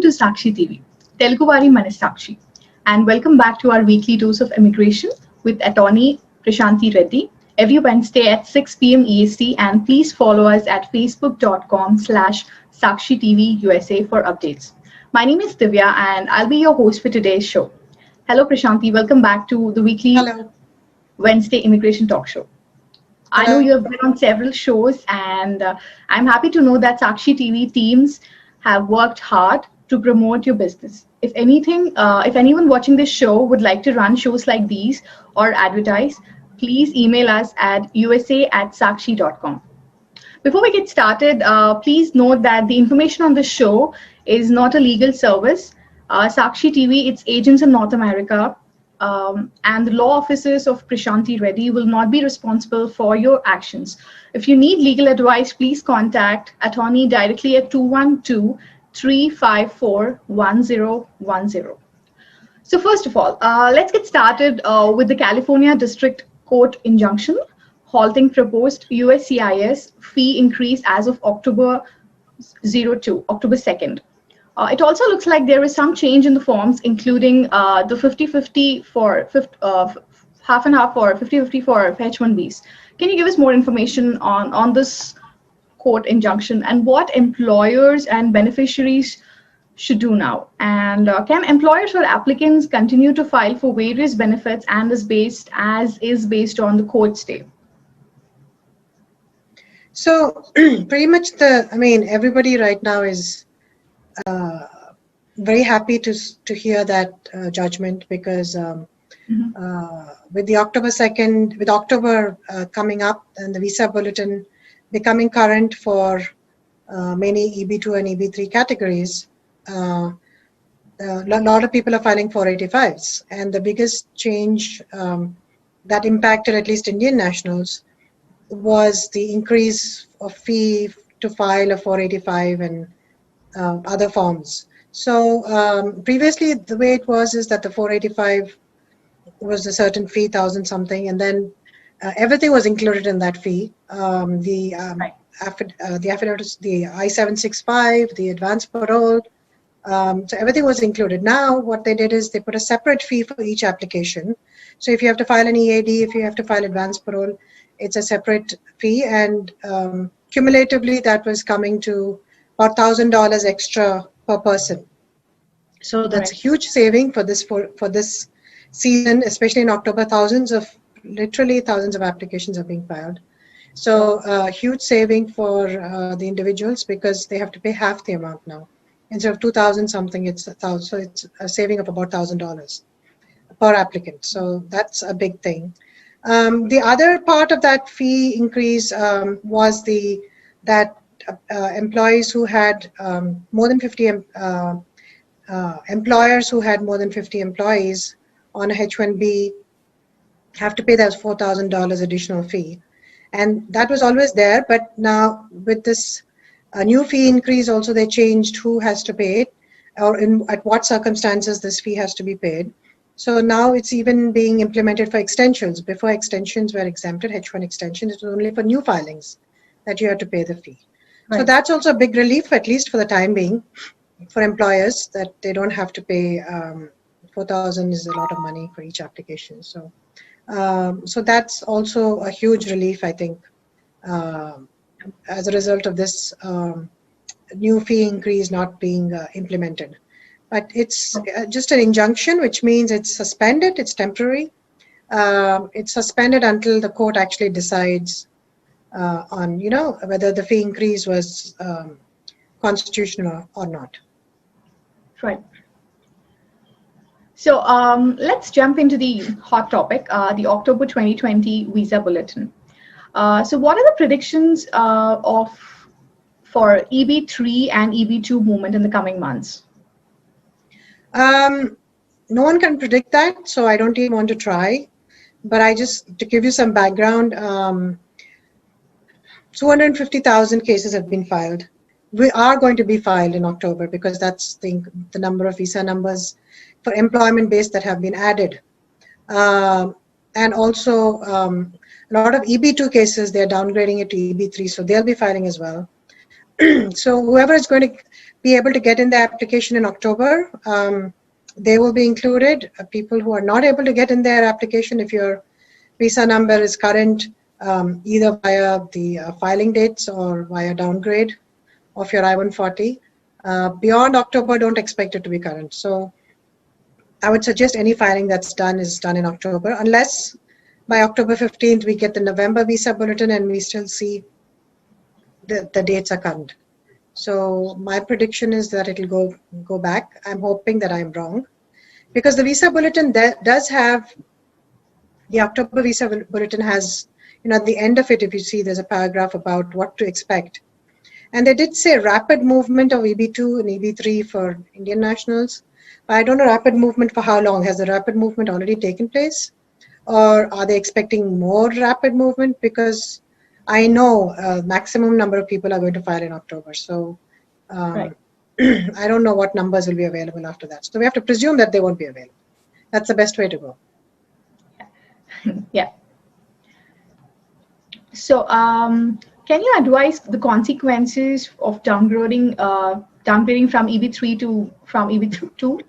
Welcome to Sakshi TV, Telugu Vari Manasakshi, and welcome back to our weekly dose of immigration with attorney Prashanti Reddy every Wednesday at 6 p.m. EST, and please follow us at facebook.com/Sakshi TV USA for updates. My name is Divya and I'll be your host for today's show. Hello Prashanti, welcome back to the weekly Hello. Wednesday immigration talk show. I know Hello. you have been on several shows, and I'm happy to know that Sakshi TV teams have worked hard to promote your business. If anyone watching this show would like to run shows like these or advertise, please email us at usa@sakshi.com. Before we get started, please note that the information on this show is not a legal service. Sakshi TV, its agents in North America, and the law offices of Prashanti Reddy will not be responsible for your actions. If you need legal advice, please contact attorney directly at 212-354-1010. So first of all, let's get started with the California District Court injunction halting proposed USCIS fee increase as of October 2nd. It also looks like there is some change in the forms, including the 50-50 for half and half or 50-50 for H-1Bs. Can you give us more information on this court injunction and what employers and beneficiaries should do now? And can employers or applicants continue to file for various benefits and is based on the court stay? So pretty much everybody right now is very happy to hear that judgment because with the October 2nd, with October coming up and the visa bulletin becoming current for many EB2 and EB3 categories, a lot of people are filing 485s. And the biggest change that impacted at least Indian nationals was the increase of fee to file a 485 and other forms. So previously the way it was is that the 485 was a certain fee, 1,000 something, and then everything was included in that fee. The affidavits, the I-765, the advance parole, so everything was included. Now what they did is they put a separate fee for each application. So if you have to file an EAD, if you have to file advance parole, it's a separate fee, and cumulatively that was coming to about $1,000 extra per person. So that's a huge saving for this season, especially in October. Literally thousands of applications are being filed. So huge saving for the individuals because they have to pay half the amount now. Instead of 2,000 something, it's 1,000. So it's a saving of about $1,000 per applicant. So that's a big thing. The other part of that fee increase was that employees who had more than 50 employers who had more than 50 employees on a H-1B have to pay that $4,000 additional fee, and that was always there. But now with this new fee increase, also they changed who has to pay it or at what circumstances this fee has to be paid. So now it's even being implemented for extensions. Before, extensions were exempted, H-1 extensions, it was only for new filings that you had to pay the fee. Right. So that's also a big relief, at least for the time being, for employers, that they don't have to pay. 4,000 is a lot of money for each application. So, so that's also a huge relief, I think, as a result of this new fee increase not being implemented. But it's just an injunction, which means it's suspended, it's temporary. It's suspended until the court actually decides on, whether the fee increase was constitutional or not. Right. So let's jump into the hot topic, the October 2020 visa bulletin. So what are the predictions for EB3 and EB2 movement in the coming months? No one can predict that, so I don't even want to try. But to give you some background, 250,000 cases have been filed. We are going to be filed in October because that's the number of visa numbers for employment base that have been added. And also a lot of EB2 cases, they're downgrading it to EB3, so they'll be filing as well. So whoever is going to be able to get in the application in October. They will be included. People who are not able to get in their application, if your visa number is current, either via the filing dates or via downgrade of your I-140, beyond October, don't expect it to be current. So I would suggest any filing that's done is done in October, unless by October 15th we get the November visa bulletin and we still see the dates are current. So my prediction is that it'll go back. I'm hoping that I'm wrong, because the visa bulletin does have, the October visa bulletin has, at the end of it, if you see, there's a paragraph about what to expect. And they did say rapid movement of EB2 and EB3 for Indian nationals. But I don't know rapid movement for how long. Has the rapid movement already taken place? Or are they expecting more rapid movement? Because I know maximum number of people are going to file in October. So Right. I don't know what numbers will be available after that. So we have to presume that they won't be available. That's the best way to go. Yeah. So, can you advise the consequences of downgrading from EB3 to EB2?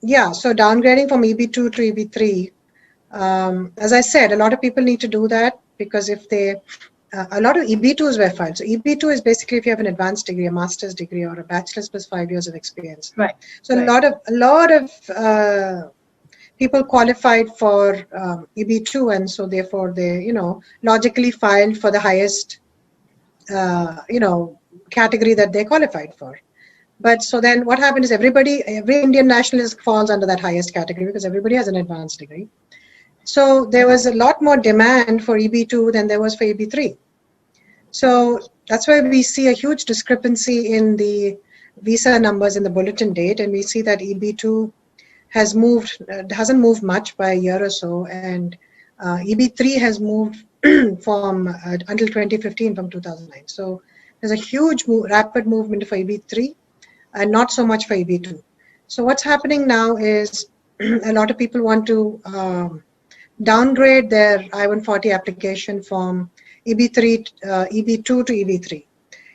Yeah. So downgrading from EB2 to EB3. As I said, a lot of people need to do that, because if they, a lot of EB2s were filed. So EB2 is basically if you have an advanced degree, a master's degree, or a bachelor's plus 5 years of experience. Right. So right. a lot of people qualified for EB2, and so therefore they, logically filed for the highest, category that they qualified for. But so then what happened is every Indian nationalist falls under that highest category, because everybody has an advanced degree. So there was a lot more demand for EB2 than there was for EB3. So that's why we see a huge discrepancy in the visa numbers in the bulletin date, and we see that EB2 hasn't moved much by a year or so, and EB3 has moved from until 2015 from 2009. So there's a huge rapid movement for EB3 and not so much for EB2. So what's happening now is a lot of people want to downgrade their I-140 application from EB2 to EB3.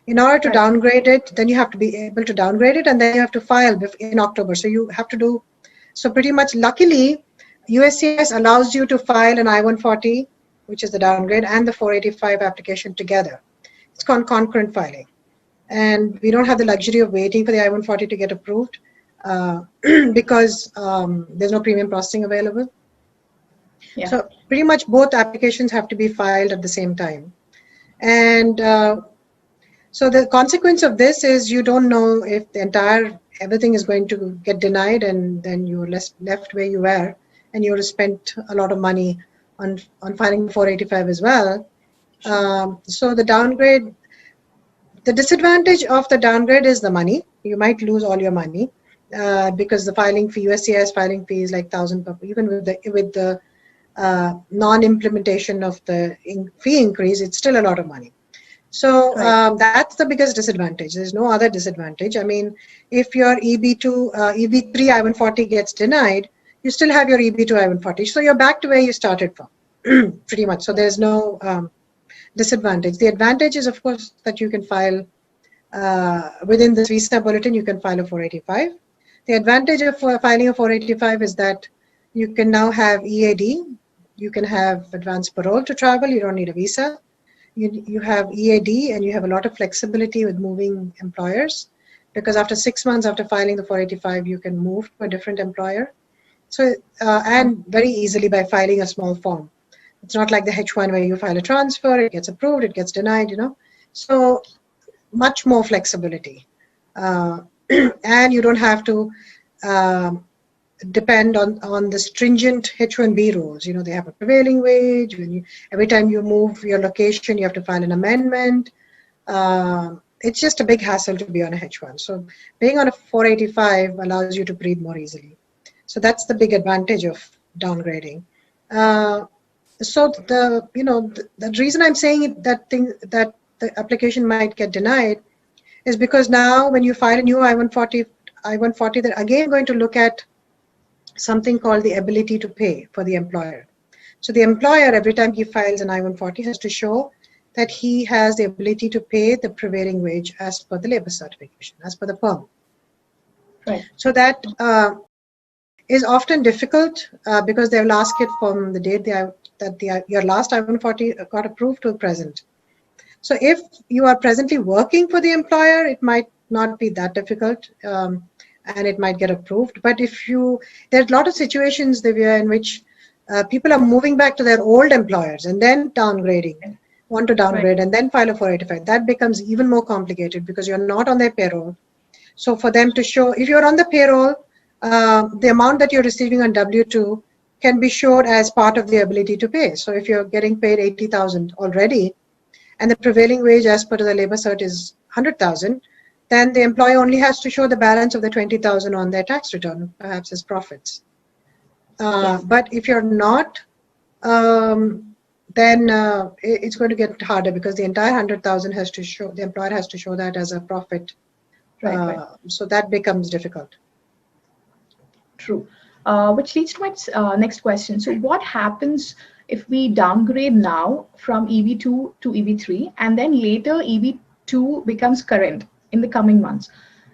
In order to downgrade it, then you have to be able to downgrade it, and then you have to file in October. So you have to do, so pretty much luckily, USCIS allows you to file an I-140, which is the downgrade, and the 485 application together. It's called concurrent filing. And we don't have the luxury of waiting for the I-140 to get approved because there's no premium processing available. Yeah. So pretty much both applications have to be filed at the same time. And so the consequence of this is you don't know if everything is going to get denied, and then you're left where you were, and you would have spent a lot of money on filing 485 as well. Sure. So the downgrade, the disadvantage of the downgrade is the money. You might lose all your money because the filing fee, USCIS filing fee is like $1,000 even with the non-implementation of the fee increase, it's still a lot of money. So that's the biggest disadvantage. There's no other disadvantage. I mean, if your EB3 I-140 gets denied, you still have your EB2 I-140. So you're back to where you started from, pretty much. So there's no disadvantage. The advantage is, of course, that you can file within this visa bulletin, you can file a 485. The advantage of filing a 485 is that you can now have EAD. You can have advanced parole to travel. You don't need a visa. You have EAD, and you have a lot of flexibility with moving employers, because after 6 months after filing the 485, you can move to a different employer. So, and very easily by filing a small form. It's not like the H1 where you file a transfer, it gets approved, it gets denied, So much more flexibility. And you don't have to depend on the stringent H1B rules. They have a prevailing wage. Every time you move your location, you have to file an amendment. It's just a big hassle to be on a H1. So being on a 485 allows you to breathe more easily. So that's the big advantage of downgrading. So the reason I'm saying that the application might get denied is because now when you file a new I-140, they're again going to look at something called the ability to pay for the employer. So the employer, every time he files an I-140, has to show that he has the ability to pay the prevailing wage as per the labor certification, as per the perm. Right. So that is often difficult because they will ask it from the date your last I-140 got approved to present. So if you are presently working for the employer, it might not be that difficult and it might get approved. But there's a lot of situations, Divya, in which people are moving back to their old employers and then want to downgrade and then file a 485. That becomes even more complicated because you're not on their payroll. So for them to show, if you're on the payroll, the amount that you're receiving on W-2 can be showed as part of the ability to pay. So if you're getting paid 80,000 already, and the prevailing wage as per the labor cert is 100,000, then the employer only has to show the balance of the 20,000 on their tax return, perhaps as profits. But if you're not, then it's going to get harder because the entire 100,000 has to show, the employer has to show that as a profit. So that becomes difficult. True. Which leads to my next question. So what happens if we downgrade now from EB2 to EB3 and then later EB2 becomes current in the coming months?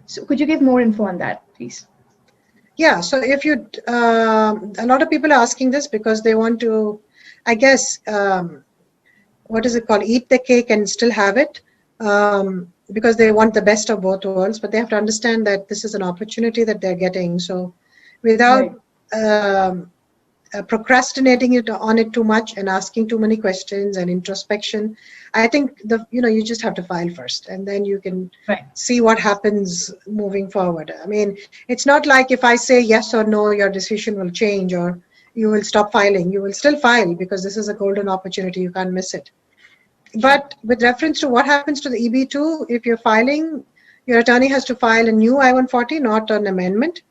So could you give more info on that, please? Yeah, so if you, a lot of people are asking this because they want to, I guess, what is it called, eat the cake and still have it, because they want the best of both worlds, but they have to understand that this is an opportunity that they're getting. So without procrastinating on it too much and asking too many questions and introspection, I think you just have to file first and then you can see what happens moving forward. I mean, it's not like if I say yes or no, your decision will change or you will stop filing. You will still file because this is a golden opportunity. You can't miss it. But with reference to what happens to the EB2, if you're filing, your attorney has to file a new I-140, not an amendment.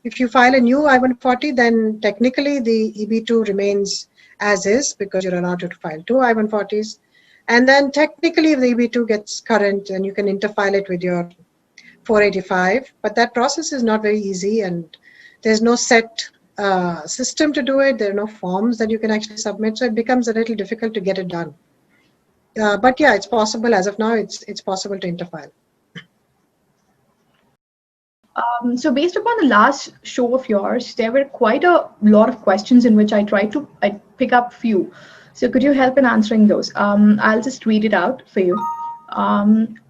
If you file a new I-140, then technically the EB2 remains as is because you're allowed to file two I-140s. And then technically if the EB2 gets current, then you can interfile it with your 485. But that process is not very easy and there's no set system to do it. There are no forms that you can actually submit. So it becomes a little difficult to get it done. But yeah, it's possible. As of now, it's possible to interfile. So based upon the last show of yours, there were quite a lot of questions in which I tried to pick up few. So could you help in answering those? I'll just read it out for you.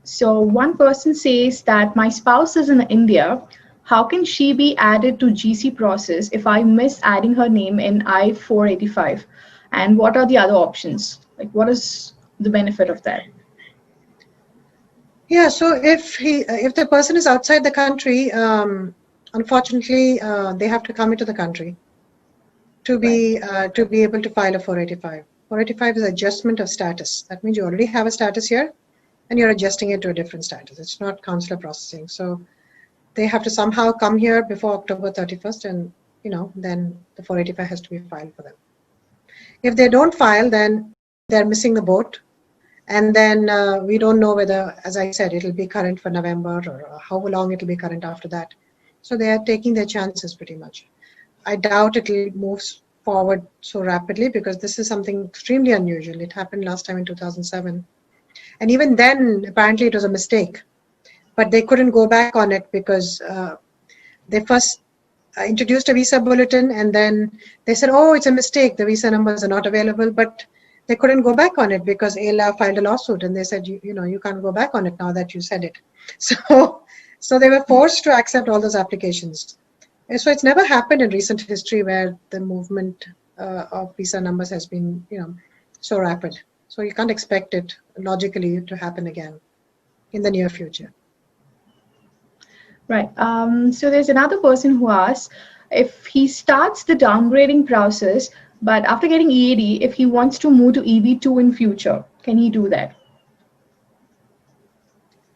So one person says that my spouse is in India. How can she be added to GC process if I miss adding her name in I-485? And what are the other options? Like what is the benefit of that? Yeah, so if the person is outside the country, unfortunately, they have to come into the country to be able to file a 485. 485 is adjustment of status. That means you already have a status here, and you're adjusting it to a different status. It's not consular processing. So they have to somehow come here before October 31st, and then the 485 has to be filed for them. If they don't file, then they're missing the boat. And then we don't know whether, as I said, it'll be current for November or how long it'll be current after that. So they are taking their chances pretty much. I doubt it'll move forward so rapidly because this is something extremely unusual. It happened last time in 2007. And even then, apparently it was a mistake. But they couldn't go back on it because they first introduced a visa bulletin and then they said, oh, it's a mistake. The visa numbers are not available. But they couldn't go back on it because AILA filed a lawsuit and they said, you can't go back on it now that you said it. So they were forced to accept all those applications. And so it's never happened in recent history where the movement of visa numbers has been, so rapid. So you can't expect it logically to happen again in the near future. Right. So there's another person who asks if he starts the downgrading process, but after getting EAD, if he wants to move to EB2 in future, can he do that?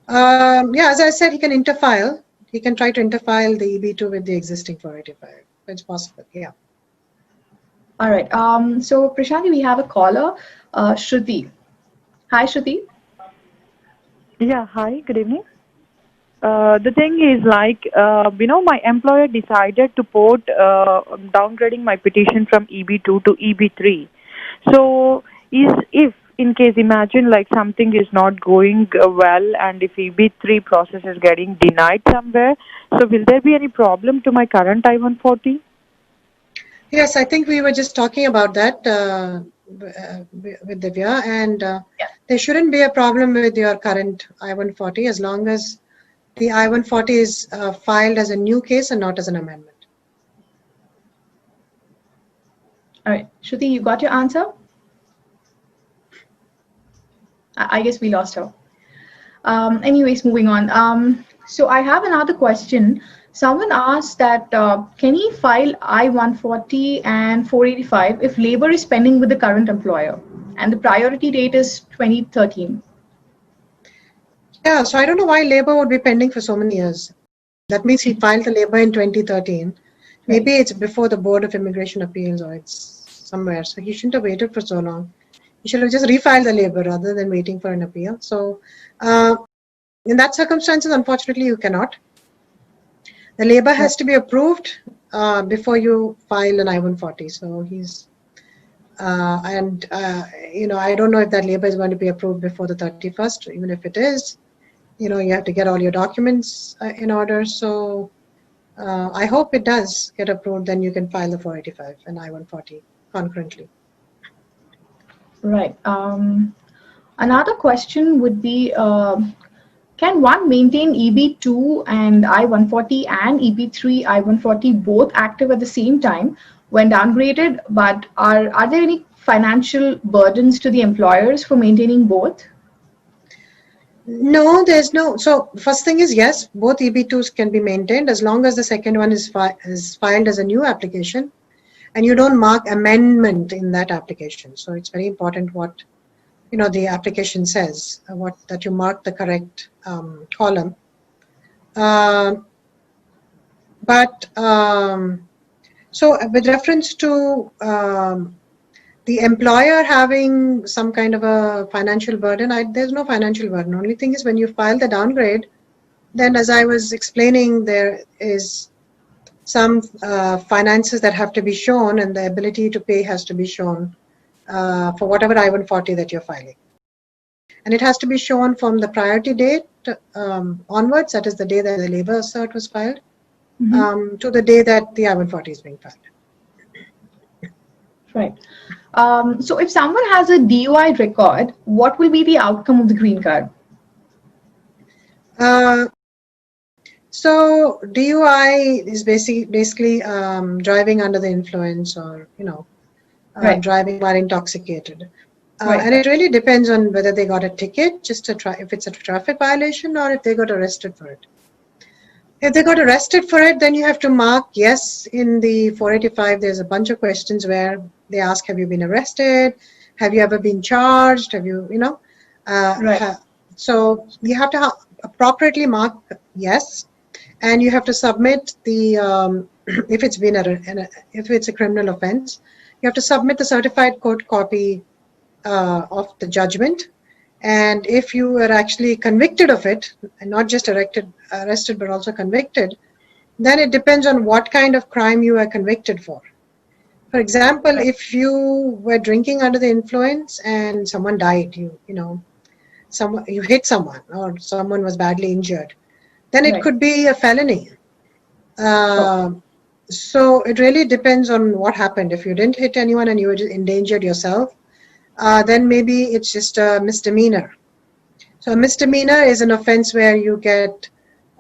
Yeah, as I said, he can interfile. He can try to interfile the EB2 with the existing 485. It's possible, yeah. All right. So Prashanti, we have a caller, Shruti. Hi, Shruti. Yeah, hi, good evening. The thing is my employer decided to put downgrading my petition from EB2 to EB3. So if in case imagine like something is not going well, and if EB3 process is getting denied somewhere, so will there be any problem to my current I-140? Yes, I think we were just talking about that with Divya, and there shouldn't be a problem with your current I-140 as long as the I-140 is filed as a new case and not as an amendment. All right, Shruti, you got your answer? I guess we lost her. Anyways, moving on. So I have another question. Someone asked that can he file I-140 and 485 if labor is pending with the current employer and the priority date is 2013? Yeah, so I don't know why labor would be pending for so many years. That means he filed the labor in 2013. Maybe it's before the Board of Immigration Appeals or it's somewhere. So he shouldn't have waited for so long. He should have just refiled the labor rather than waiting for an appeal. So in that circumstances, unfortunately, you cannot. The labor has to be approved before you file an I-140. So he's, you know, I don't know if that labor is going to be approved before the 31st. Even if it is, you know, you have to get all your documents in order. So I hope it does get approved. Then you can file the 485 and I-140 concurrently. Right. Another question would be, can one maintain EB2 and I-140 and EB3 I-140 both active at the same time when downgraded, but are there any financial burdens to the employers for maintaining both? No, there's no. So first thing is, yes, both EB2s can be maintained as long as the second one is filed as a new application and you don't mark amendment in that application. So it's very important what, you know, the application says, that you mark the correct column. So with reference to the employer having some kind of a financial burden, there's no financial burden. Only thing is when you file the downgrade, then as I was explaining, there is some finances that have to be shown and the ability to pay has to be shown for whatever I-140 that you're filing. And it has to be shown from the priority date onwards, that is the day that the labor cert was filed, to the day that the I-140 is being filed. Right. So if someone has a DUI record, what will be the outcome of the green card? So DUI is basically driving under the influence or, you know, driving while intoxicated. And it really depends on whether they got a ticket, just if it's a traffic violation or if they got arrested for it. If they got arrested for it, then you have to mark yes in the 485. There's a bunch of questions where they ask, have you been arrested? Have you ever been charged? Have you, you know? So you have to appropriately mark yes, and you have to submit the if it's been if it's a criminal offense, you have to submit the certified court copy of the judgment. And if you were actually convicted of it, and not just arrested but also convicted, then it depends on what kind of crime you are convicted for. For example, if you were drinking under the influence and someone died, you hit someone or someone was badly injured, then it could be a felony. So it really depends on what happened. If you didn't hit anyone and you were just endangered yourself, then maybe it's just a misdemeanor. So a misdemeanor is an offense where you get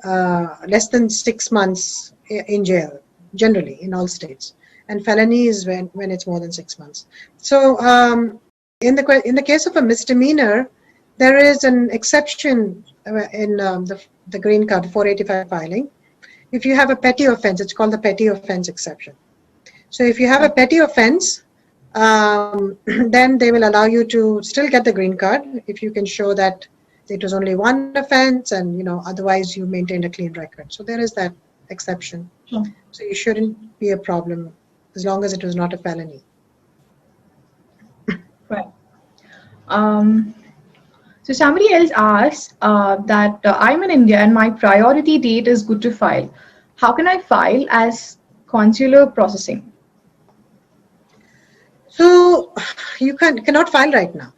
less than 6 months in jail, generally in all states. And felony is when it's more than 6 months. So in the case of a misdemeanor, there is an exception in the green card 485 filing. If you have a petty offense, it's called the petty offense exception. So if you have a petty offense, then they will allow you to still get the green card if you can show that it was only one offense and otherwise you maintained a clean record. So there is that exception. So you shouldn't be a problem as long as it was not a felony. Right. So somebody else asks that I'm in India and my priority date is good to file. How can I file as consular processing? So you cannot file right now.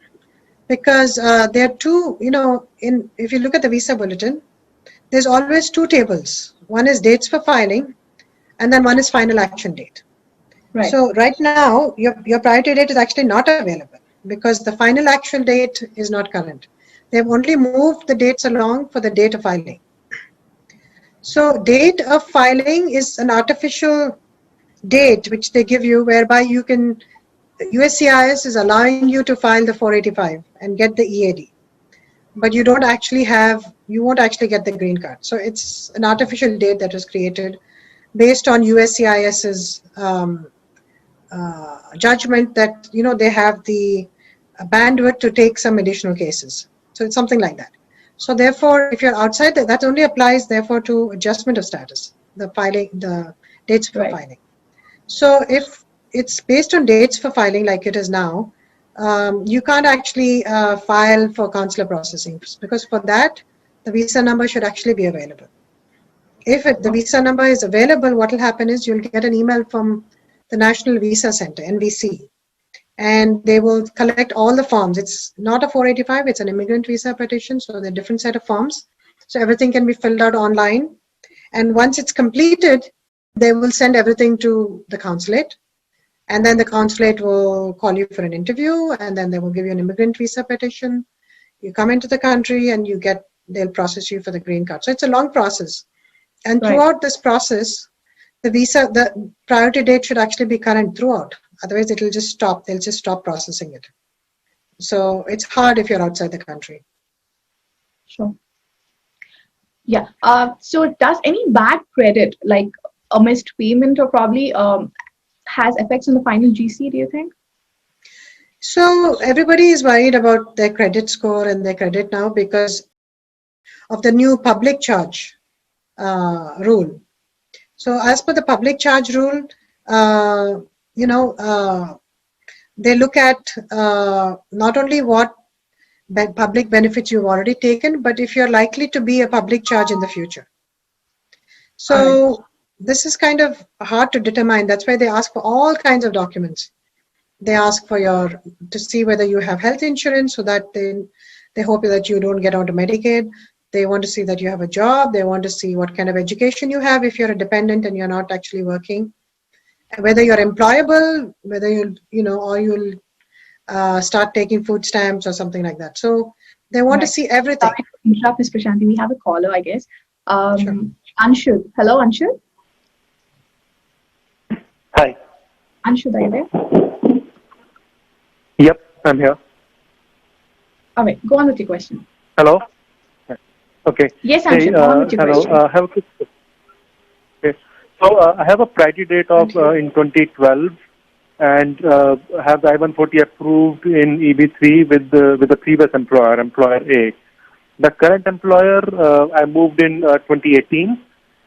because there are two, if you look at the visa bulletin, there's always two tables. One is dates for filing, and then one is final action date. Right. So right now, your priority date is actually not available because the final action date is not current. They've only moved the dates along for the date of filing. So date of filing is an artificial date which they give you, whereby you can, USCIS is allowing you to file the 485 and get the EAD, but you won't actually get the green card. So it's an artificial date that was created based on USCIS's judgment that they have the bandwidth to take some additional cases. So it's something like that. So therefore, if you're outside, that only applies therefore to adjustment of status, the dates for filing. So if it's based on dates for filing like it is now, you can't actually file for consular processing, because for that, the visa number should actually be available. If the visa number is available, what will happen is you'll get an email from the National Visa Center, NVC, and they will collect all the forms. It's not a 485, it's an immigrant visa petition, so they're a different set of forms. So everything can be filled out online. And once it's completed, they will send everything to the consulate. And then the consulate will call you for an interview, and then they will give you an immigrant visa petition. You come into the country and they'll process you for the green card. So it's a long process. And throughout this process, the priority date should actually be current throughout. Otherwise, it'll just stop. They'll just stop processing it. So it's hard if you're outside the country. Sure. Yeah. So does any bad credit, like a missed payment, or probably has effects on the final GC, do you think? So everybody is worried about their credit score and their credit now because of the new public charge rule. So as per the public charge rule, they look at not only what public benefits you've already taken, but if you're likely to be a public charge in the future. So this is kind of hard to determine. That's why they ask for all kinds of documents. They ask for to see whether you have health insurance, so that they hope that you don't get onto Medicaid. They want to see that you have a job. They want to see what kind of education you have if you're a dependent and you're not actually working. Whether you're employable, whether you'll start taking food stamps or something like that. So they want to see everything. Sorry to interrupt, Ms. Prashanti. We have a caller, I guess. Sure. Anshul. Hello, Anshul. Hi. Anshul, are you there? Yep, I'm here. All right, go on with your question. Hello? Okay. Yes, Anshul, go on with your question. I have a quick question. Okay. So I have a priority date of in 2012, and have the I-140 approved in EB3 with the previous employer A. The current employer, I moved in 2018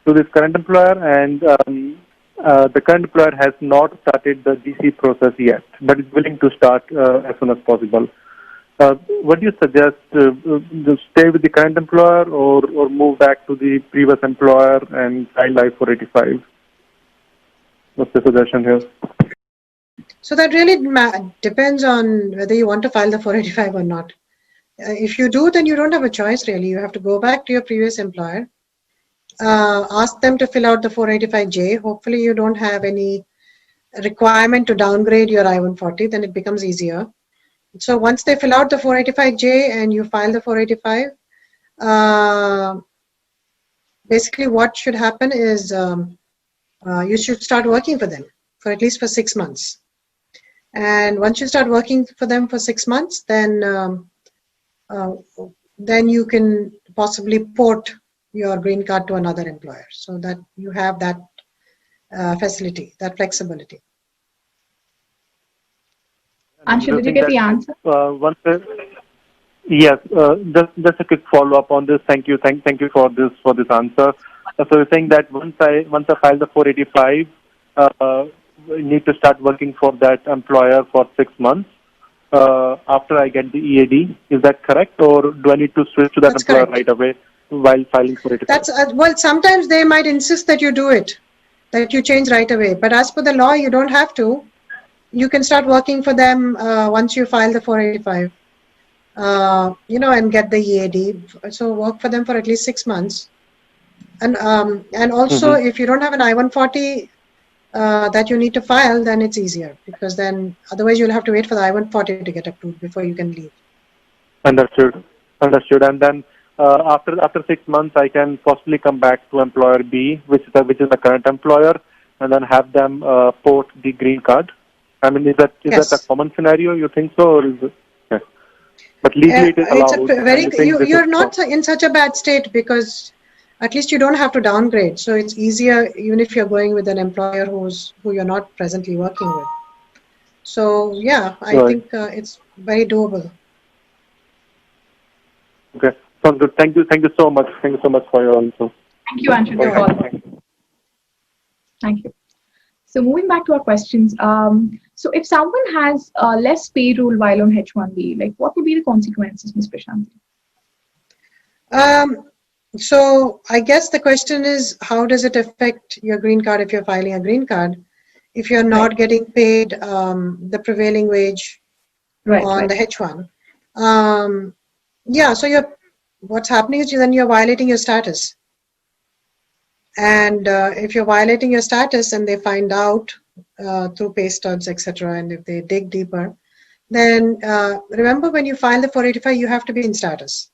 to this current employer, and the current employer has not started the GC process yet, but is willing to start as soon as possible. What do you suggest? Stay with the current employer or move back to the previous employer and file I-485? What's the suggestion here? So that really depends on whether you want to file the 485 or not. If you do, then you don't have a choice really. You have to go back to your previous employer, ask them to fill out the 485J. Hopefully you don't have any requirement to downgrade your I-140, then it becomes easier. So once they fill out the 485J and you file the 485, basically what should happen is you should start working for them for at least 6 months. And once you start working for them for 6 months, then you can possibly port your green card to another employer, so that you have that facility, that flexibility. Anshul, did you get the answer? Yes, just a quick follow-up on this. Thank you for this answer. So you're saying that once I file the 485, I need to start working for that employer for 6 months after I get the EAD. Is that correct, or do I need to switch to that That's employer correct. right away while filing 485? That's well, sometimes they might insist that you do it, that you change right away. But as per the law, you don't have to. You can start working for them once you file the 485. and get the EAD. So work for them for at least 6 months. And also, if you don't have an I-140 that you need to file, then it's easier, because then otherwise you'll have to wait for the I-140 to get approved before you can leave. Understood. And then after 6 months, I can possibly come back to employer B, which is the current employer, and then have them port the green card. I mean, is that a common scenario? You think so, or is it? Yeah. But legally, it is allowed. You're not in such a bad state, because at least you don't have to downgrade. So it's easier, even if you're going with an employer who you're not presently working with. So yeah, I think it's very doable. Okay, sounds good. Thank you so much. Thank you so much for your answer. Thank you, Anshu. Thank you. So moving back to our questions. So if someone has less payroll while on H-1B, like what would be the consequences, Ms. Prashanti? So I guess the question is, how does it affect your green card if you're filing a green card? If you're not getting paid the prevailing wage on the H-1. So what's happening is then you're violating your status. And if you're violating your status and they find out through pay stubs, etc., and if they dig deeper, then remember, when you file the 485, you have to be in status.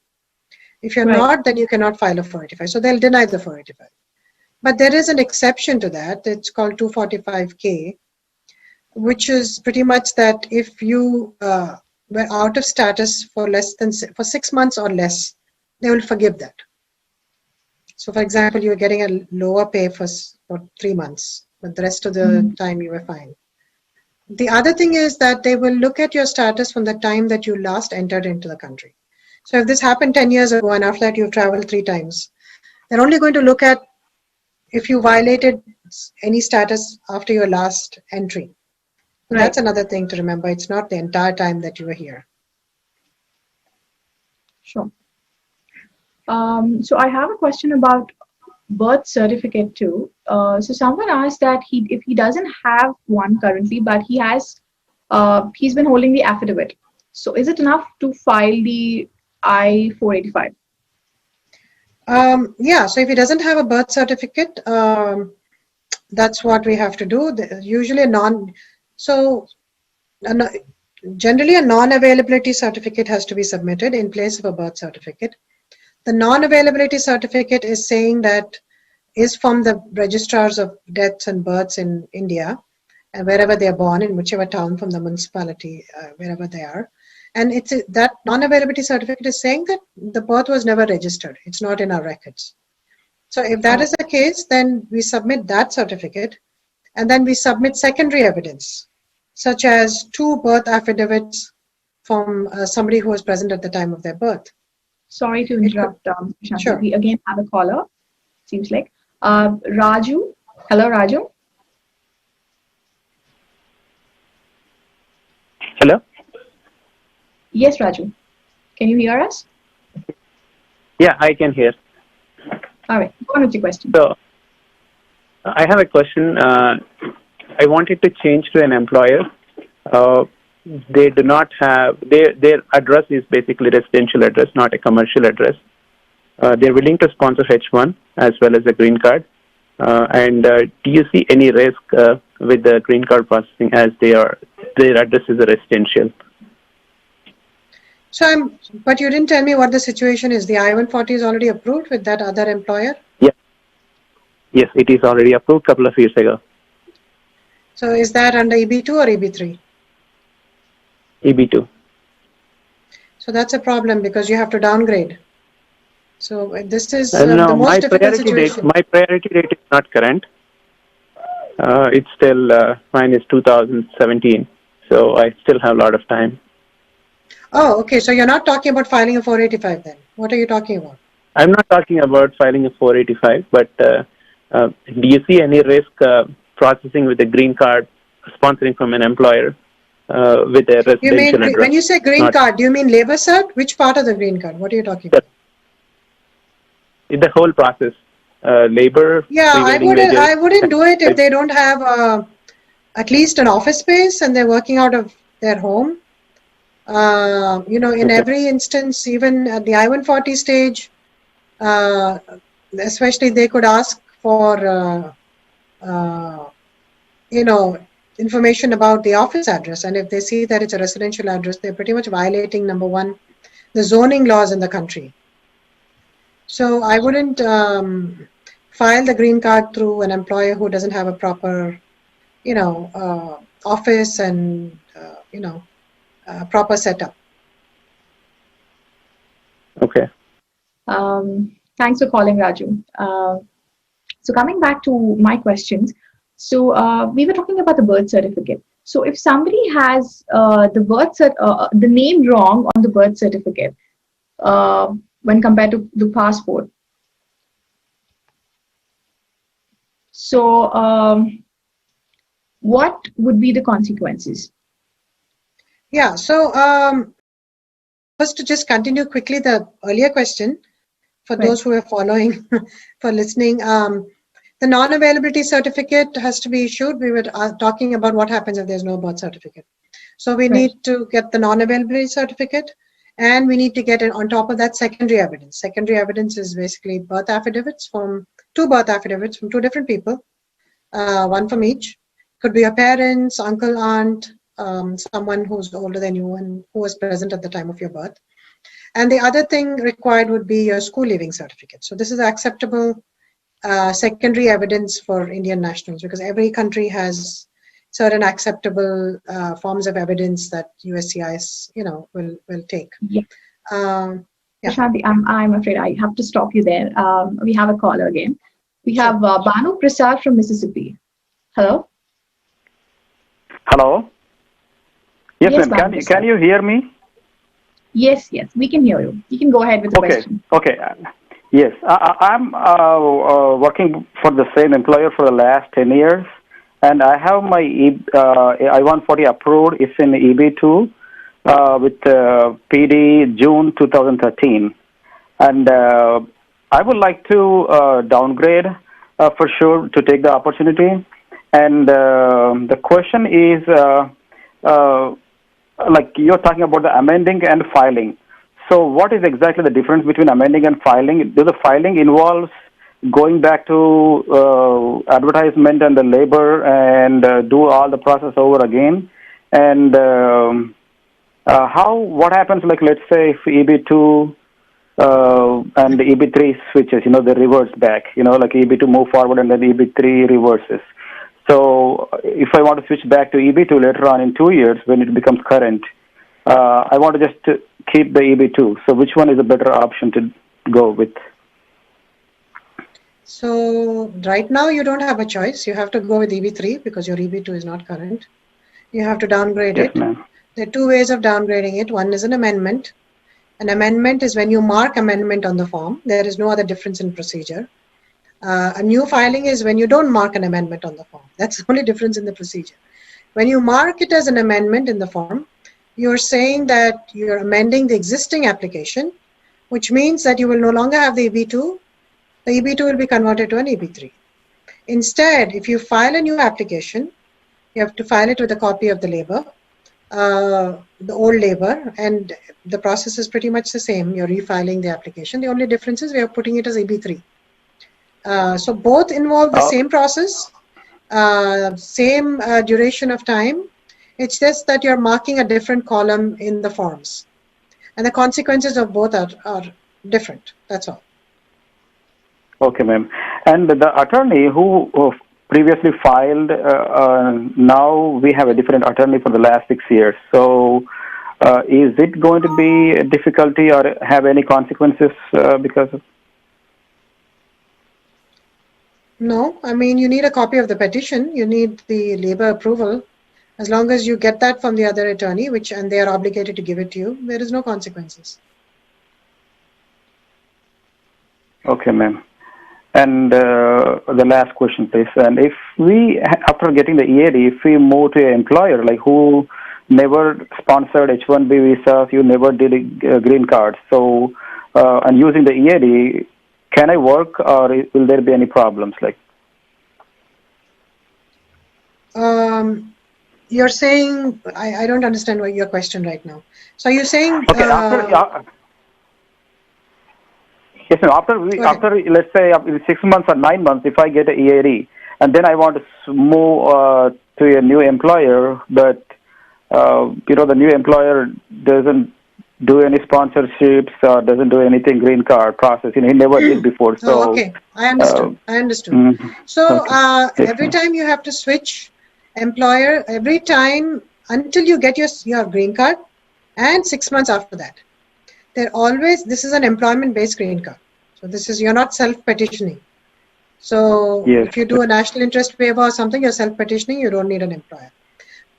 If you're not, then you cannot file a 485. So they'll deny the 485. But there is an exception to that. It's called 245K, which is pretty much that if you were out of status for 6 months or less, they will forgive that. So for example, you're getting a lower pay for 3 months, but the rest of the time you were fine. The other thing is that they will look at your status from the time that you last entered into the country. So if this happened 10 years ago and after that you've traveled 3 times, they're only going to look at if you violated any status after your last entry. That's another thing to remember. It's not the entire time that you were here. Sure. So I have a question about birth certificate too. So someone asked that if he doesn't have one currently, but he's been holding the affidavit. So is it enough to file the I-485? So if he doesn't have a birth certificate, that's what we have to do. Usually generally a non-availability certificate has to be submitted in place of a birth certificate. The non-availability certificate is saying that is from the registrars of deaths and births in India, and wherever they are born, in whichever town from the municipality, wherever they are. And that non-availability certificate is saying that the birth was never registered. It's not in our records. So if that is the case, then we submit that certificate, and then we submit secondary evidence, such as 2 birth affidavits from somebody who was present at the time of their birth. Sorry to interrupt, Sure. We again have a caller, seems like. Raju. Hello, Raju. Hello? Yes, Raju. Can you hear us? Yeah, I can hear. All right, go on with your question. So, I have a question. I wanted to change to an employer. They do not have, their address is basically residential address, not a commercial address. They're willing to sponsor H1 as well as a green card. Do you see any risk with the green card processing as their address is a residential? So but you didn't tell me what the situation is. The I-140 is already approved with that other employer? Yeah. Yes, it is already approved a couple of years ago. So is that under EB2 or EB3? EB2. So that's a problem because you have to downgrade. So this is no, the most difficult situation. My priority date is not current. It's still, mine is 2017. So I still have a lot of time. Oh, okay. So you're not talking about filing a 485 then. What are you talking about? I'm not talking about filing a 485, but do you see any risk processing with a green card, sponsoring from an employer with a residential address? When you say green card, do you mean labor cert? Which part of the green card? What are you talking about? The whole process, labor. Yeah, I wouldn't do it if they don't have at least an office space and they're working out of their home. In every instance, even at the I-140 stage, especially they could ask for, information about the office address. And if they see that it's a residential address, they're pretty much violating, number one, the zoning laws in the country. So I wouldn't file the green card through an employer who doesn't have a proper, office and, proper setup. Okay. Thanks for calling, Raju. So coming back to my questions, so we were talking about the birth certificate. So if somebody has the name wrong on the birth certificate when compared to the passport, so what would be the consequences? Yeah. So first, to just continue quickly the earlier question, for those who are following, for listening, the non-availability certificate has to be issued. We were talking about what happens if there's no birth certificate. So we need to get the non-availability certificate, and we need to get it on top of that secondary evidence. Secondary evidence is basically two birth affidavits from two different people, one from each. Could be your parents, uncle, aunt, someone who's older than you and who was present at the time of your birth. And the other thing required would be your school leaving certificate. So this is acceptable secondary evidence for Indian nationals, because every country has certain acceptable forms of evidence that USCIS, will take. Yeah. Shanti, I'm afraid I have to stop you there. We have a caller again. We have Banu Prasad from Mississippi. Hello. Hello. Yes, ma'am. Can you hear me? Yes, we can hear you. You can go ahead with the question. Okay. Yes, I'm working for the same employer for the last 10 years, and I have my I-140 approved. It's in EB2 with PD June 2013, and I would like to downgrade for sure to take the opportunity. And the question is, like you're talking about the amending and filing. So what is exactly the difference between amending and filing? Does the filing involves going back to advertisement and the labor and do all the process over again? And what happens, like, let's say if EB2 and the EB3 switches, they reverse back, like EB2 move forward and then EB3 reverses. So if I want to switch back to EB2 later on in 2 years when it becomes current, I want to just keep the EB2. So which one is a better option to go with? So right now you don't have a choice. You have to go with EB3 because your EB2 is not current. You have to downgrade it. Ma'am. There are two ways of downgrading it. One is an amendment. An amendment is when you mark amendment on the form. There is no other difference in procedure. A new filing is when you don't mark an amendment on the form. That's the only difference in the procedure. When you mark it as an amendment in the form, you're saying that you're amending the existing application, which means that you will no longer have the EB2. The EB2 will be converted to an EB3. Instead, if you file a new application, you have to file it with a copy of the labor, the old labor, and the process is pretty much the same. You're refiling the application. The only difference is we are putting it as EB3. So both involve the same process, same duration of time. It's just that you're marking a different column in the forms. And the consequences of both are different. That's all. Okay, ma'am. And the attorney who previously filed, now we have a different attorney for the last 6 years. So is it going to be a difficulty or have any consequences because of? No, I mean, you need a copy of the petition. You need the labor approval. As long as you get that from the other attorney, and they are obligated to give it to you, there is no consequences. Okay, ma'am. And the last question, please. And if we, after getting the EAD, if we move to an employer like who never sponsored H-1B visas, you never did a green card, so and using the EAD, can I work or will there be any problems? you're saying, I don't understand what your question right now. So you're saying, Okay, yes, ma'am. After let's say after 6 months or 9 months, if I get an EAD, and then I want to move to a new employer, but the new employer doesn't do any sponsorships or doesn't do anything green card process. He never did before. So okay, I understood. So every time you have to switch employer, every time until you get your green card, and 6 months after that. This is an employment-based green card. So you're not self-petitioning. So if you do a national interest waiver or something, you're self-petitioning, you don't need an employer.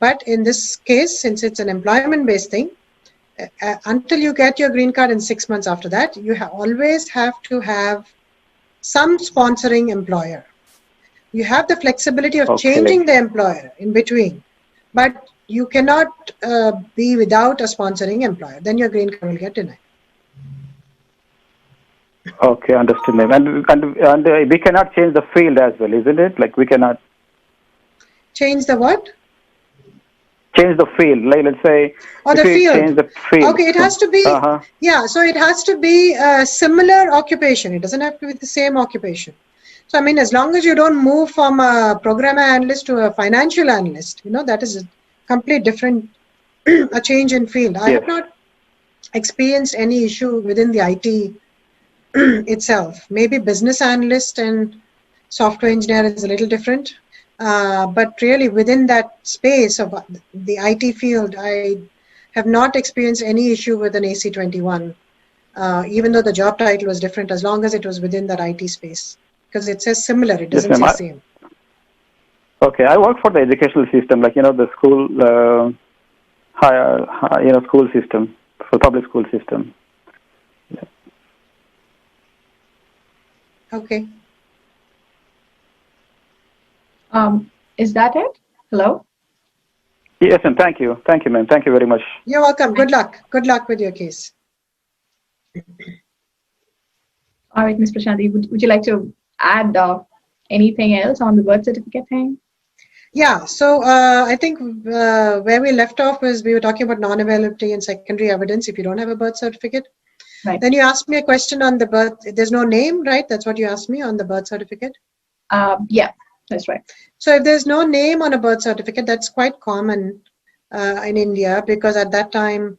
But in this case, since it's an employment-based thing, until you get your green card in 6 months after that, you always have to have some sponsoring employer. You have the flexibility of changing the employer in between, but you cannot be without a sponsoring employer. Then your green card will get denied. Okay, understood, ma'am. And we cannot change the field as well, isn't it? Like we cannot change the what? Change the field. Like let's say, the field. Change the field. Okay, it has to be. Yeah, so it has to be a similar occupation. It doesn't have to be the same occupation. So I mean, as long as you don't move from a program analyst to a financial analyst, that is a complete different a change in field. I have not experienced any issue within the IT itself. Maybe business analyst and software engineer is a little different, but really within that space of the IT field, I have not experienced any issue with an AC21, even though the job title was different, as long as it was within that IT space, because it says similar, it doesn't say same. Okay, I work for the educational system, like the school, school system, for public school system. Yeah. Okay. Is that it? Hello? Yes, and thank you, ma'am. Thank you very much. You're welcome. Good luck. Good luck with your case. All right, Ms. Prashanti, would you like to add anything else on the birth certificate thing? Yeah, so I think where we left off was we were talking about non-availability and secondary evidence if you don't have a birth certificate. Right. Then you asked me a question on the birth. There's no name, right? That's what you asked me on the birth certificate? Yeah, that's right. So if there's no name on a birth certificate, that's quite common in India, because at that time,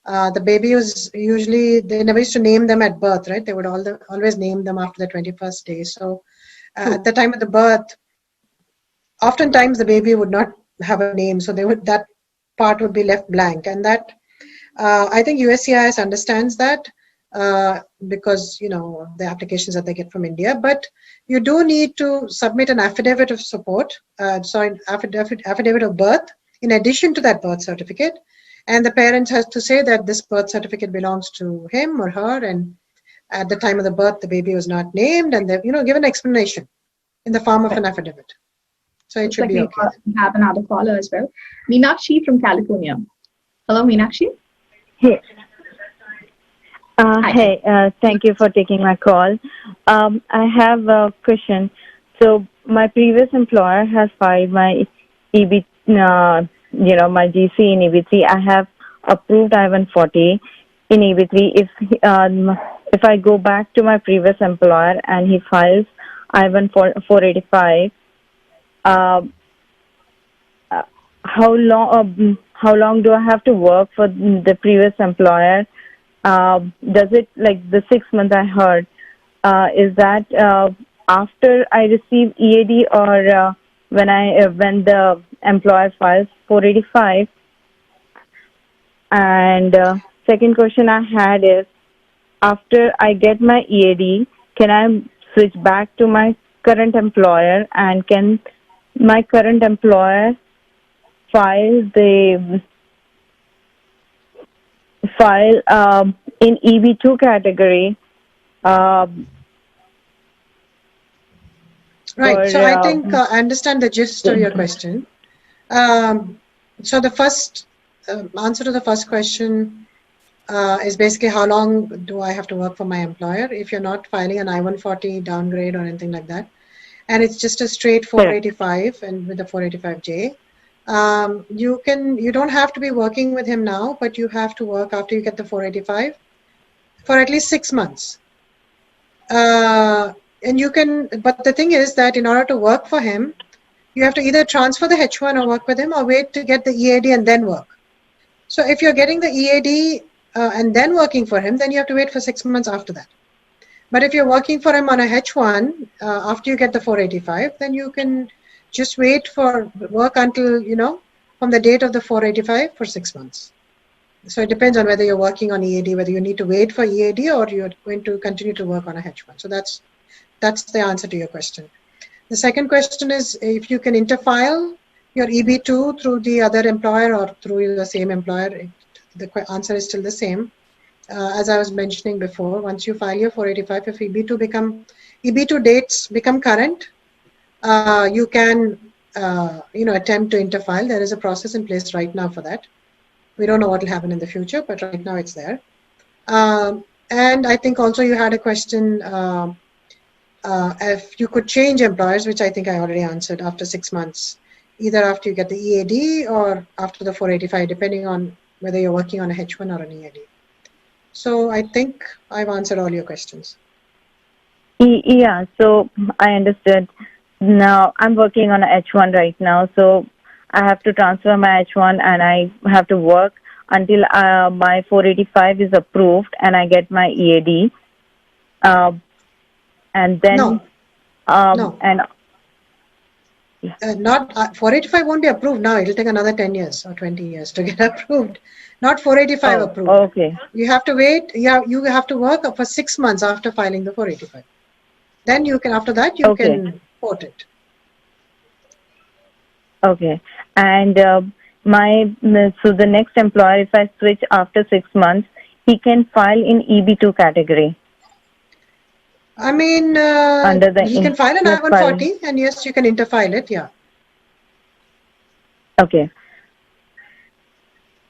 the baby was usually, they never used to name them at birth, right? They would always name them after the 21st day. So at the time of the birth, oftentimes the baby would not have a name, so that part would be left blank. And that, I think USCIS understands that because, the applications that they get from India, but you do need to submit an affidavit of support, affidavit of birth, in addition to that birth certificate. And the parent has to say that this birth certificate belongs to him or her, and at the time of the birth, the baby was not named, and they've, give an explanation in the form of an affidavit. So it should be okay. We have another caller as well. Meenakshi from California. Hello, Meenakshi. Hey. Hey, thank you for taking my call. I have a question. So my previous employer has filed my EB, my GC in EB3. I have approved I-140 in EB3. If I go back to my previous employer and he files I-485, how long do I have to work for the previous employer? Does it, like the 6 months I heard, is that after I receive EAD or when the employer files 485? And second question I had is, after I get my EAD, can I switch back to my current employer, and can my current employer file in EB2 category? Right. So I think I understand the gist of your question. So the first answer to the first question is basically how long do I have to work for my employer if you're not filing an I-140 downgrade or anything like that. And it's just a straight 485 and with the 485J. You don't have to be working with him now, but you have to work after you get the 485 for at least 6 months. And you can, but the thing is that in order to work for him, you have to either transfer the H1 or work with him, or wait to get the EAD and then work. So if you're getting the EAD and then working for him, then you have to wait for 6 months after that. But if you're working for him on a H1 after you get the 485, then you can just wait for work until, from the date of the 485 for 6 months. So it depends on whether you're working on EAD, whether you need to wait for EAD or you're going to continue to work on a H1. So that's the answer to your question. The second question is if you can interfile your EB2 through the other employer or through the same employer. The answer is still the same. As I was mentioning before, once you file your 485, if EB2 dates become current, you can attempt to interfile. There is a process in place right now for that. We don't know what will happen in the future, but right now it's there. And I think also you had a question if you could change employers, which I think I already answered after 6 months, either after you get the EAD or after the 485, depending on whether you're working on a H1 or an EAD. So I think I've answered all your questions. Yeah, so I understood. Now I'm working on a H1 right now, so I have to transfer my H1 and I have to work until my 485 is approved and I get my EAD. And then no. And not 485 won't be approved now. It'll take another 10 years or 20 years to get approved. Not 485 approved. Okay. You have to wait. You have to work for 6 months after filing the 485. Then you can, after that, you can port it. Okay. And so the next employer, if I switch after 6 months, he can file in EB2 category. I mean, he can file an I-140 and yes, you can interfile it, yeah. Okay.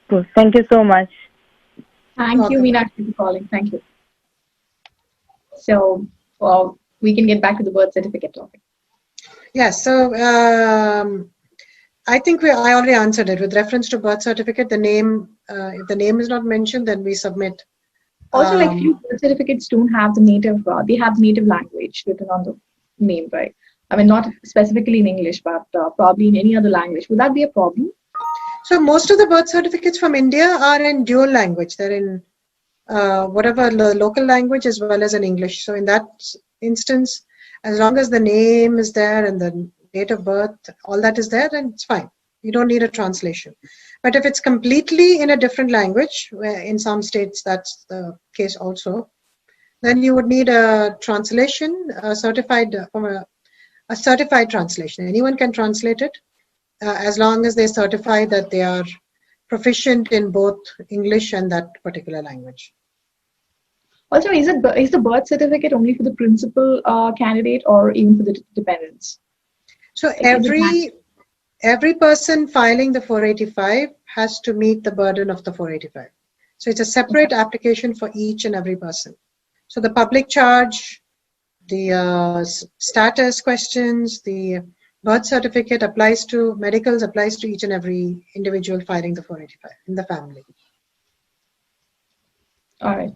Cool. Thank you so much. Thank you, Meenakshi, for calling. Thank you. So, we can get back to the birth certificate topic. Yes, so I think I already answered it. With reference to birth certificate, the name, if the name is not mentioned, then we submit. Also, like few birth certificates don't have the native, they have native language written on the name, right? I mean, not specifically in English, but probably in any other language. Would that be a problem? So most of the birth certificates from India are in dual language. They're in whatever local language as well as in English. So in that instance, as long as the name is there and the date of birth, all that is there, then it's fine. You don't need a translation. But if it's completely in a different language, where in some states that's the case also, then you would need a translation, a certified translation. Anyone can translate it as long as they certify that they are proficient in both English and that particular language. Also, is the birth certificate only for the principal candidate or even for the dependents? So every person filing the 485 has to meet the burden of the 485. So it's a separate application for each and every person. So the public charge, the status questions, the birth certificate applies to medicals, applies to each and every individual filing the 485 in the family. All right.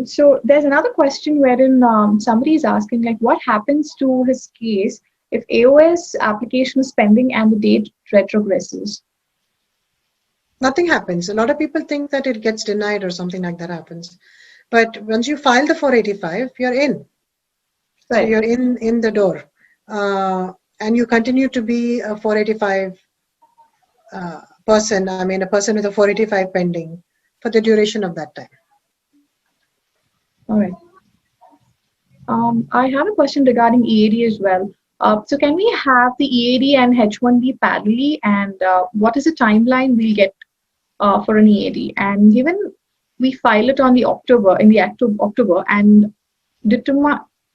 So there's another question wherein somebody is asking, like, what happens to his case if AOS application is pending and the date retrogresses? Nothing happens. A lot of people think that it gets denied or something like that happens. But once you file the 485, you're in. Right. So you're in the door. And you continue to be a 485 person, a person with a 485 pending for the duration of that time. All right. I have a question regarding EAD as well. So can we have the EAD and H1B parallelly, and what is the timeline we'll get for an EAD? And given we file it on the October and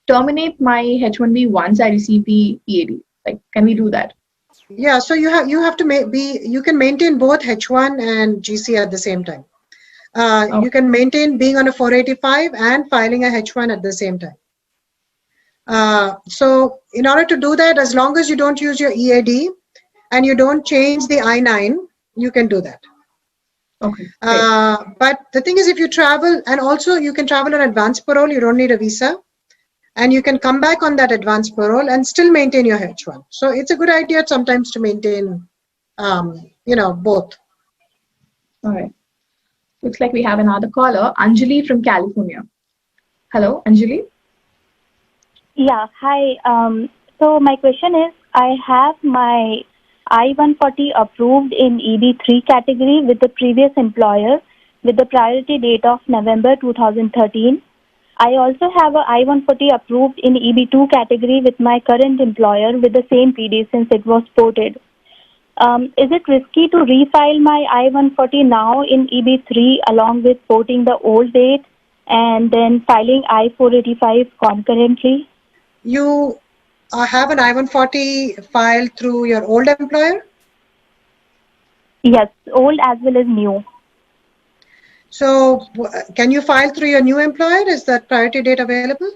terminate my H1B once I receive the EAD, like, can we do that? Yeah, so you have to you can maintain both H1 and GC at the same time. You can maintain being on a 485 and filing a H1 at the same time. So in order to do that, as long as you don't use your EAD and you don't change the I-9, you can do that. Okay. But the thing is, if you travel, and also you can travel on advance parole, you don't need a visa, and you can come back on that advance parole and still maintain your H1. So it's a good idea sometimes to maintain, both. All right. Looks like we have another caller, Anjali from California. Hello, Anjali. Yeah, hi. So my question is, I have my I-140 approved in EB3 category with the previous employer with the priority date of November 2013. I also have a I-140 approved in EB2 category with my current employer with the same PD since it was ported. Is it risky to refile my I-140 now in EB3 along with porting the old date and then filing I-485 concurrently? You have an I-140 filed through your old employer? Yes, old as well as new. So can you file through your new employer? Is that priority date available?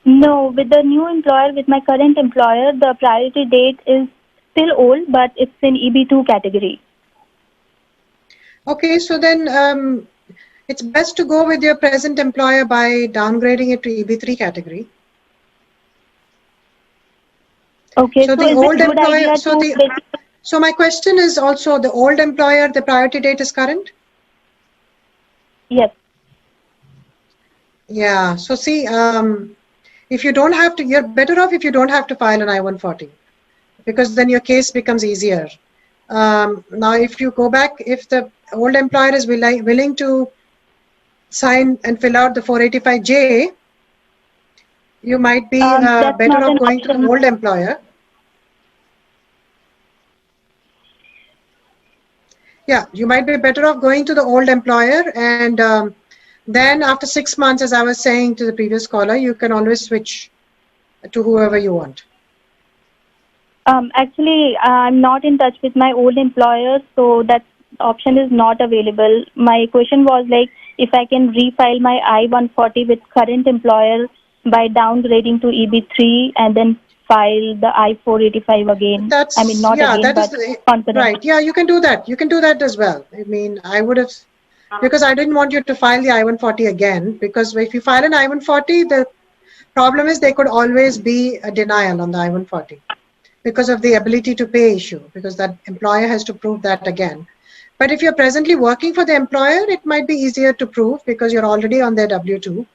No, with the new employer, with my current employer, the priority date is still old, but it's in EB2 category. Okay, so then it's best to go with your present employer by downgrading it to EB3 category. Okay, so the old employer, so my question is also, the old employer, the priority date is current? Yes. Yeah, so see, if you don't have to, you're better off if you don't have to file an I-140, because then your case becomes easier. Now, if you go back, if the old employer is willing to sign and fill out the 485J, you might be better off going to the old employer. Yeah, you might be better off going to the old employer, and then after 6 months, as I was saying to the previous caller, you can always switch to whoever you want. Actually, I'm not in touch with my old employer, so that option is not available. My question was like, if I can refile my I-140 with current employer by downgrading to EB3 and then file the I-485 again. That's, I mean, not yeah, again, but concurrent. Right. Yeah, you can do that. You can do that as well. I mean, I would have, because I didn't want you to file the I-140 again, because if you file an I-140, the problem is there could always be a denial on the I-140 because of the ability to pay issue, because that employer has to prove that again. But if you're presently working for the employer, it might be easier to prove because you're already on their W-2.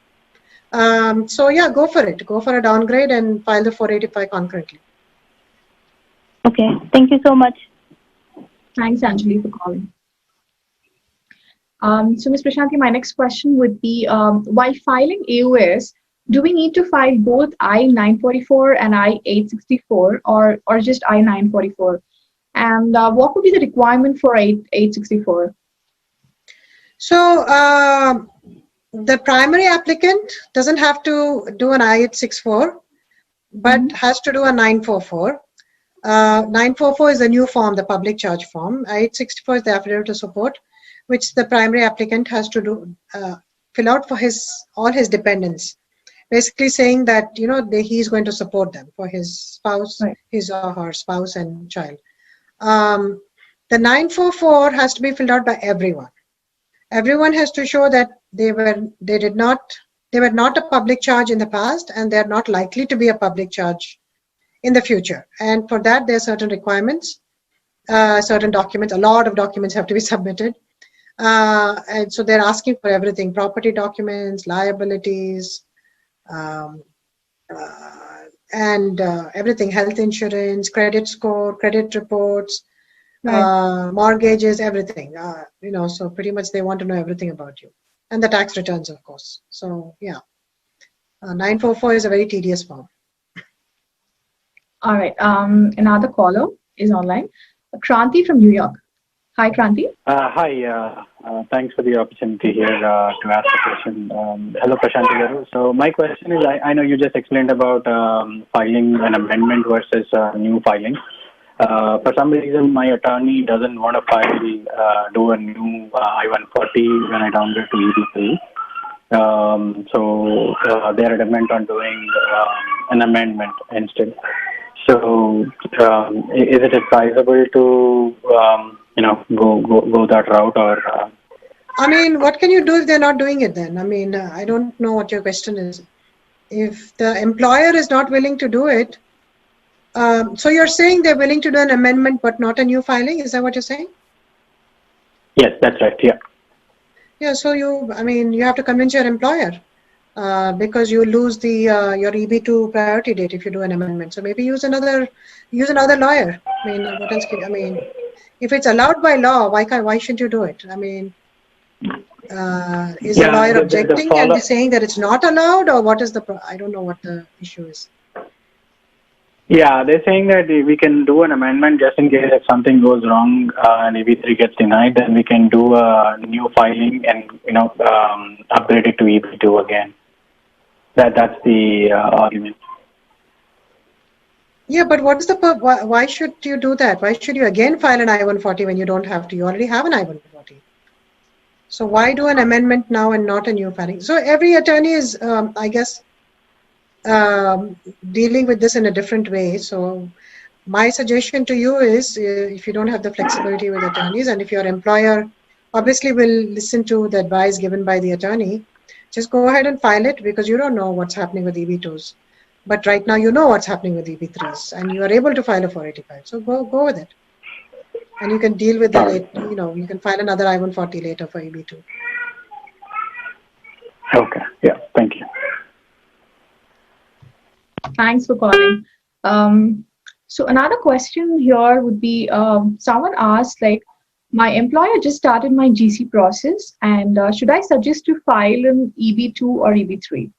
So yeah, go for it. Go for a downgrade and file the 485 concurrently. Okay, thank you so much. Thanks, Anjali, for calling. So, Ms. Prashanti, my next question would be, while filing AOS, do we need to file both I-944 and I-864 or just I-944? And what would be the requirement for I-864? So the primary applicant doesn't have to do an I-864, but has to do a 944. 944 is the new form, the public charge form. I-864 is the affidavit of support, which the primary applicant has to do, fill out for all his dependents. Basically saying that, he's going to support them for his spouse, right, his or her spouse and child. The 944 has to be filled out by everyone. Everyone has to show that they were not a public charge in the past, and they're not likely to be a public charge in the future. And for that, there are certain requirements, certain documents, a lot of documents have to be submitted. And so they're asking for everything: property documents, liabilities, and everything, health insurance, credit score, credit reports, right, mortgages, everything. So pretty much they want to know everything about you, and the tax returns, of course. So yeah, 944 is a very tedious form. All right. Another caller is online. Kranti from New York. Hi, Kranti. Hi. Thanks for the opportunity here to ask a question. Hello, Prashanti Garu. So my question is, I know you just explained about filing an amendment versus new filing. For some reason, my attorney doesn't want to do a new I-140 when I downgrade to EB3. So they're adamant on doing an amendment instead. So, is it advisable to go that route, or? I mean, what can you do if they're not doing it then? I mean, I don't know what your question is. If the employer is not willing to do it, so you're saying they're willing to do an amendment but not a new filing? Is that what you're saying? Yes, that's right. Yeah. Yeah. So you have to convince your employer because you lose the your EB2 priority date if you do an amendment. So maybe use another lawyer. I mean, what else can? I mean, if it's allowed by law, why shouldn't you do it? I mean. Is the lawyer objecting and saying that it's not allowed, or what is the? I don't know what the issue is. Yeah, they're saying that we can do an amendment just in case if something goes wrong and EB3 gets denied, then we can do a new filing and upgrade it to EB2 again. That's the argument. Yeah, but what is the why should you do that? Why should you again file an I-140 when you don't have to? You already have an I-140. So why do an amendment now and not a new filing? So every attorney is, I guess, dealing with this in a different way. So my suggestion to you is, if you don't have the flexibility with attorneys, and if your employer obviously will listen to the advice given by the attorney, just go ahead and file it, because you don't know what's happening with EB2s. But right now you know what's happening with EB3s, and you are able to file a 485. So go with it. And you can deal with the late, you can file another I-140 later for EB2. Okay. Yeah. Thank you. Thanks for calling. So another question here would be, someone asked, like, my employer just started my GC process, and should I suggest to file in EB2 or EB3?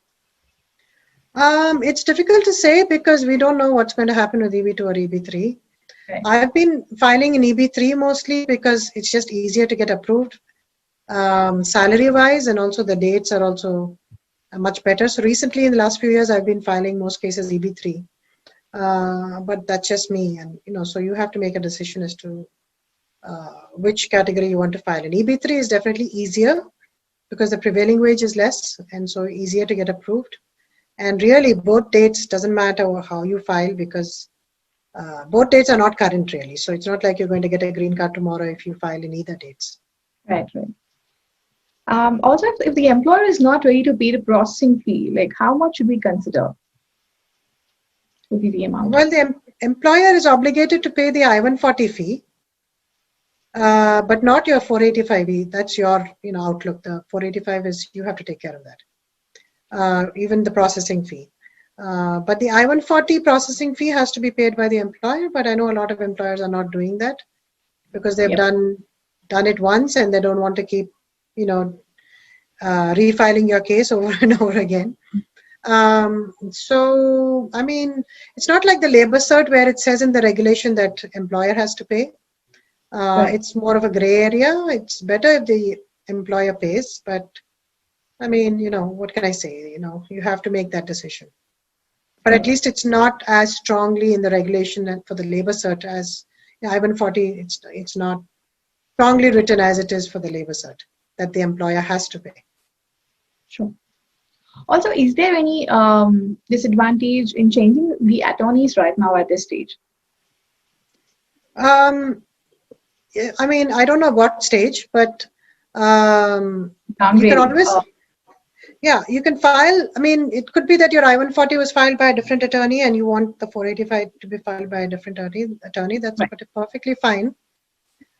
It's difficult to say because we don't know what's going to happen with EB2 or EB3. Okay. I've been filing in EB3 mostly because it's just easier to get approved salary wise, and also the dates are also much better. So recently in the last few years, I've been filing most cases EB3, but that's just me. And, so you have to make a decision as to which category you want to file in. EB3 is definitely easier because the prevailing wage is less, and so easier to get approved. And really both dates, doesn't matter how you file, because both dates are not current really. So it's not like you're going to get a green card tomorrow if you file in either dates. Right. Also, if the employer is not ready to pay the processing fee, like how much should we consider to be the amount? Well, the employer is obligated to pay the I-140 fee, but not your 485E. That's your outlook. The 485 is, you have to take care of that, even the processing fee. But the I-140 processing fee has to be paid by the employer, but I know a lot of employers are not doing that because they've done it once and they don't want to keep, refiling your case over and over again. So, I mean, it's not like the labor cert where it says in the regulation that employer has to pay. It's more of a gray area. It's better if the employer pays, but I mean, what can I say? You have to make that decision. But at least it's not as strongly in the regulation for the labor cert as I-140. It's not strongly written as it is for the labor cert that the employer has to pay. Sure. Also, is there any disadvantage in changing the attorneys right now at this stage? I mean, I don't know what stage, but you can always. Yeah, you can file. I mean, it could be that your I-140 was filed by a different attorney and you want the 485 to be filed by a different attorney. That's perfectly fine.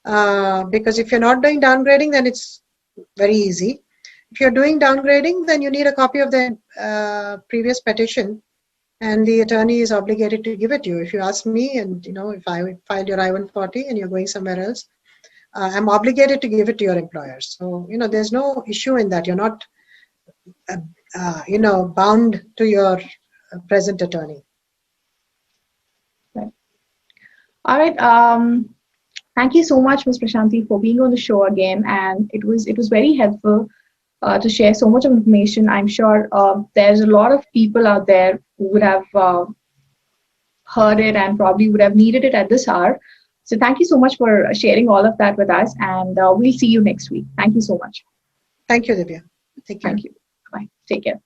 Because if you're not doing downgrading, then it's very easy. If you're doing downgrading, then you need a copy of the previous petition, and the attorney is obligated to give it to you. If you ask me, and if I filed your I-140 and you're going somewhere else, I'm obligated to give it to your employer. So, there's no issue in that. You're not bound to your present attorney. Right. All right. Thank you so much, Ms. Prashanti, for being on the show again, and it was very helpful to share so much of information. I'm sure there's a lot of people out there who would have heard it and probably would have needed it at this hour. So thank you so much for sharing all of that with us, and we'll see you next week. Thank you so much. Thank you, Divya. Take care. Thank you. Bye. Take care.